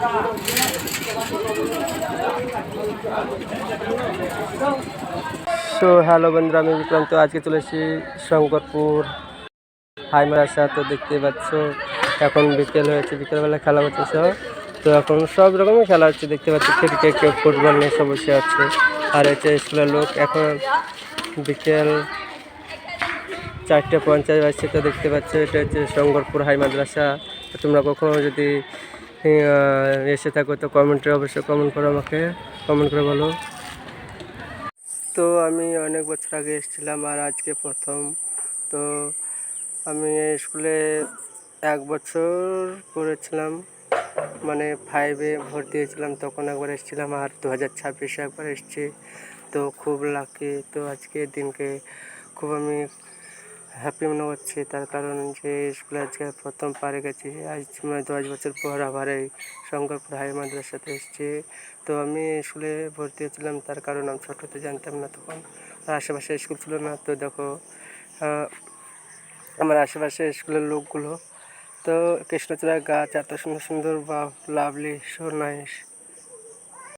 তো হ্যালো বন্ধুরা, আমি বিক্রম। তো আজকে চলে এসেছি শঙ্করপুর হাই মাদ্রাসা। তো দেখতে পাচ্ছ এখন বিকেল হয়েছে, বিকেলবেলা খেলা হচ্ছে সব। তো এখন সব রকমের খেলা হচ্ছে, দেখতে পাচ্ছি ক্রিকেট, কেউ ফুটবল নিয়ে সব বসে আছে। আর হচ্ছে স্কুলের লোক। এখন বিকেল 4:50 বাজছে। তো দেখতে পাচ্ছ এটা হচ্ছে শঙ্করপুর হাই মাদ্রাসা। তো তোমরা কখনো যদি এসে থাকো তো কমেন্টে অবশ্যই কমেন্ট করো, আমাকে কমেন্ট করে বলো। তো আমি অনেক বছর আগে এসেছিলাম আর আজকে প্রথম। তো আমি এই স্কুলে 1 বছর পড়েছিলাম, মানে 5-এ ভর্তি হয়েছিলাম, তখন একবার এসেছিলাম। আর 2026-এ একবার এসেছি। তো খুব লাকি। তো আজকের দিনকে খুব আমি হ্যাপি মনে হচ্ছে, তার কারণ যে স্কুলে আজকে প্রথম পারে গেছি। আজ 10 বছর পর আবার এই শঙ্করপুর হাই মাদ্রাসাতে এসেছি। তো আমি স্কুলে ভর্তি হয়েছিলাম, তার কারণ আমি ছোটোতে জানতাম না, তখন আশেপাশে স্কুল ছিল না। তো দেখো আমার আশেপাশে স্কুলের লোকগুলো। তো কৃষ্ণচূড়া গাছ এত সুন্দর সুন্দর বা লাভলি, সো নাইস।